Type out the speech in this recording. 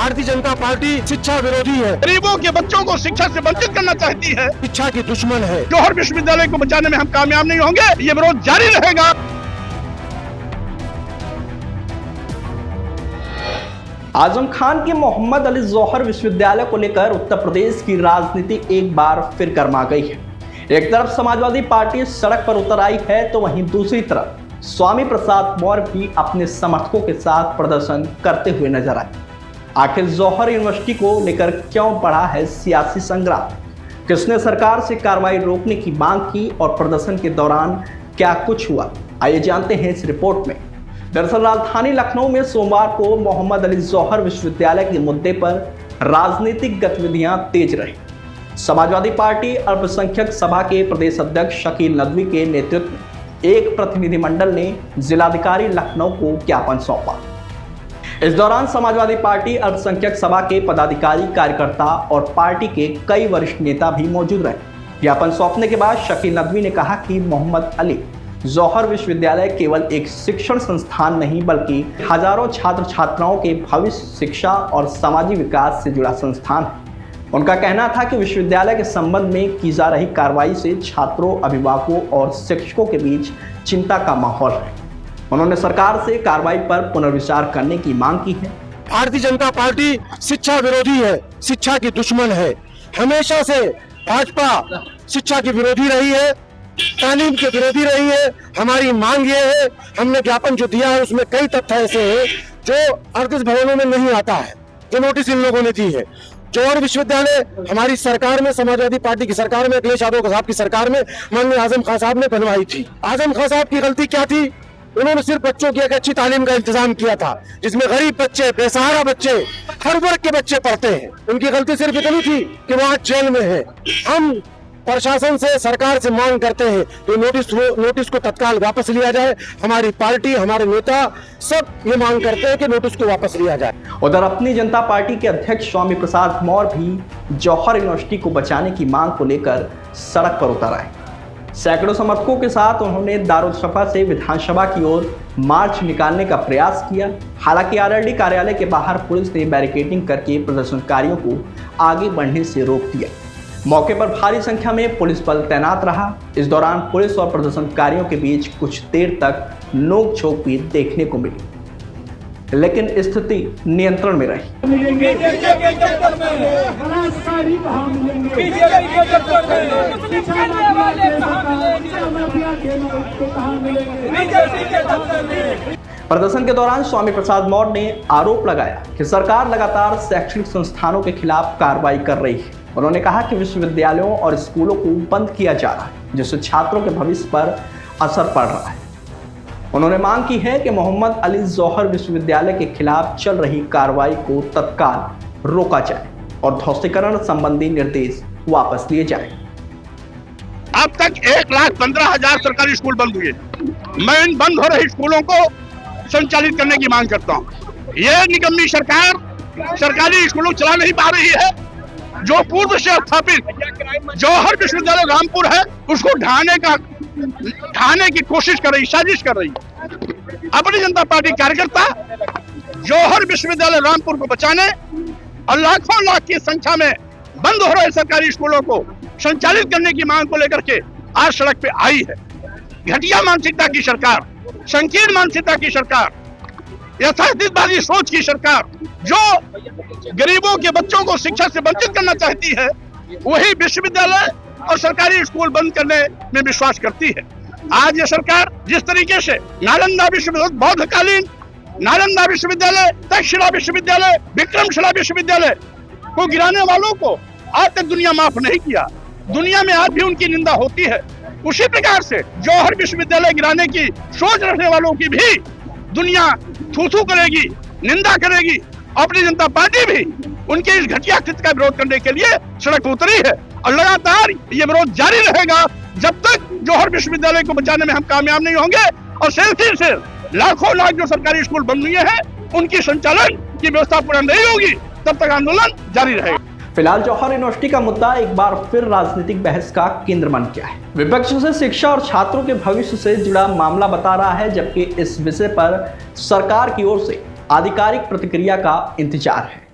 Bharatiya Janata party शिक्षा विरोधी है, गरीबों के बच्चों को शिक्षा से वंचित करना चाहती है, शिक्षा की दुश्मन है। जौहर विश्वविद्यालय को बचाने में हम कामयाब नहीं होंगे, ये विरोध जारी रहेगा। आजम खान के मोहम्मद अली जौहर विश्वविद्यालय को लेकर उत्तर प्रदेश की राजनीति एक बार फिर गर्मा गई है। एक तरफ समाजवादी पार्टी सड़क पर उतर आई है, तो वहीं दूसरी तरफ स्वामी प्रसाद मौर्य भी अपने समर्थकों के साथ प्रदर्शन करते हुए नजर आए। आखिर जौहर यूनिवर्सिटी को लेकर क्यों बढ़ा है सियासी संग्राम? किसने सरकार से कार्रवाई रोकने की मांग की और प्रदर्शन के दौरान क्या कुछ हुआ? आइए जानते हैं इस रिपोर्ट में। दरअसल राजधानी लखनऊ में सोमवार को मोहम्मद अली जौहर विश्वविद्यालय के मुद्दे पर राजनीतिक गतिविधियां तेज रही। समाजवादी पार्टी अल्पसंख्यक सभा के प्रदेश अध्यक्ष शकील नदवी के नेतृत्व में एक प्रतिनिधिमंडल ने जिलाधिकारी लखनऊ को ज्ञापन सौंपा। इस दौरान समाजवादी पार्टी अल्पसंख्यक सभा के पदाधिकारी, कार्यकर्ता और पार्टी के कई वरिष्ठ नेता भी मौजूद रहे। ज्ञापन सौंपने के बाद शकील नदवी ने कहा कि मोहम्मद अली जौहर विश्वविद्यालय केवल एक शिक्षण संस्थान नहीं, बल्कि हजारों छात्र छात्राओं के भविष्य, शिक्षा और सामाजिक विकास से जुड़ा संस्थान है। उनका कहना था कि विश्वविद्यालय के संबंध में की जा रही कार्रवाई से छात्रों, अभिभावकों और शिक्षकों के बीच चिंता का माहौल है। उन्होंने सरकार से कार्रवाई पर पुनर्विचार करने की मांग की है। भारतीय जनता पार्टी शिक्षा विरोधी है, शिक्षा की दुश्मन है। हमेशा से भाजपा शिक्षा की विरोधी रही है, तालीम के विरोधी रही है। हमारी मांग ये है, हमने ज्ञापन जो दिया है उसमें कई तथ्य ऐसे हैं जो अड़तीस भवनों में नहीं आता है, जो नोटिस इन लोगों ने दी है। जौहर विश्वविद्यालय हमारी सरकार में, समाजवादी पार्टी की सरकार में, अखिलेश यादव साहब की सरकार में माननीय आजम खान साहब ने बनवाई थी। आजम खान साहब की गलती क्या थी? उन्होंने सिर्फ बच्चों की एक अच्छी तालीम का इंतजाम किया था, जिसमें गरीब बच्चे, बेसहारा बच्चे, हर वर्ग के बच्चे पढ़ते हैं। उनकी गलती सिर्फ इतनी थी कि वो आज जेल में है। हम प्रशासन से, सरकार से मांग करते हैं कि नोटिस को तत्काल वापस लिया जाए। हमारी पार्टी, हमारे नेता सब ये मांग करते हैं कि नोटिस को वापस लिया जाए। उधर अपनी जनता पार्टी के अध्यक्ष स्वामी प्रसाद मौर्य भी जौहर यूनिवर्सिटी को बचाने की मांग को लेकर सड़क पर उतर आए। सैकड़ों समर्थकों के साथ उन्होंने दारुल-सफा से विधानसभा की ओर मार्च निकालने का प्रयास किया। हालांकि आरएलडी कार्यालय के बाहर पुलिस ने बैरिकेडिंग करके प्रदर्शनकारियों को आगे बढ़ने से रोक दिया। मौके पर भारी संख्या में पुलिस बल तैनात रहा। इस दौरान पुलिस और प्रदर्शनकारियों के बीच कुछ देर तक नोक-झोंक भी देखने को मिली, लेकिन स्थिति नियंत्रण में रही। प्रदर्शन के दौरान स्वामी प्रसाद मौर्य ने आरोप लगाया कि सरकार लगातार शैक्षणिक संस्थानों के खिलाफ कार्रवाई कर रही है। उन्होंने कहा कि विश्वविद्यालयों और स्कूलों को बंद किया जा रहा है, जिससे छात्रों के भविष्य पर असर पड़ रहा है। उन्होंने मांग की है कि मोहम्मद अली जौहर विश्वविद्यालय के खिलाफ चल रही कार्रवाई को तत्काल रोका जाए और ध्वस्तीकरण संबंधी निर्देश वापस लिए जाए। अब तक 1,15,000 सरकारी स्कूल बंद हुए। मैं इन बंद हो रहे स्कूलों को संचालित करने की मांग करता हूँ। ये निकम्मी सरकार सरकारी स्कूलों चला नहीं पा रही है। जो पूर्व से स्थापित जौहर विश्वविद्यालय रामपुर है, उसको ढाने की कोशिश कर रही, साजिश कर रही। अपनी जनता पार्टी कार्यकर्ता जौहर विश्वविद्यालय रामपुर को बचाने और लाखों लाख की संख्या में बंद हो रहे सरकारी स्कूलों को संचालित करने की मांग को लेकर के आज सड़क पे आई है। घटिया मानसिकता की सरकार, संकीर्ण मानसिकता की सरकार, यथास्थितिवादी सोच की सरकार, जो गरीबों के बच्चों को शिक्षा से वंचित करना चाहती है, वही विश्वविद्यालय और सरकारी स्कूल बंद करने में विश्वास करती है। आज ये सरकार जिस तरीके से नालंदा विश्वविद्यालय, बौद्धकालीन नालंदा विश्वविद्यालय, तक्षशिला विश्वविद्यालय, विक्रमशिला विश्वविद्यालय को गिराने वालों को आज तक दुनिया माफ नहीं किया, दुनिया में आज भी उनकी निंदा होती है, उसी प्रकार से जौहर विश्वविद्यालय गिराने की सोच रखने वालों की भी दुनिया थू-थू करेगी, निंदा करेगी। अपनी जनता पार्टी भी उनके इस घटिया कृत्य का विरोध करने के लिए सड़क पर उतरी है और लगातार ये विरोध जारी रहेगा जब तक जौहर विश्वविद्यालय को बचाने में हम कामयाब नहीं होंगे। और सिर्फ लाखों लाख जो सरकारी स्कूल बंद हुए हैं, उनकी संचालन की व्यवस्था पूर्ण नहीं होगी, तब तक आंदोलन जारी रहेगा। फिलहाल जौहर यूनिवर्सिटी का मुद्दा एक बार फिर राजनीतिक बहस का केंद्र बन गया है। विपक्ष से शिक्षा और छात्रों के भविष्य से जुड़ा मामला बता रहा है, जबकि इस विषय पर सरकार की ओर से आधिकारिक प्रतिक्रिया का इंतजार है।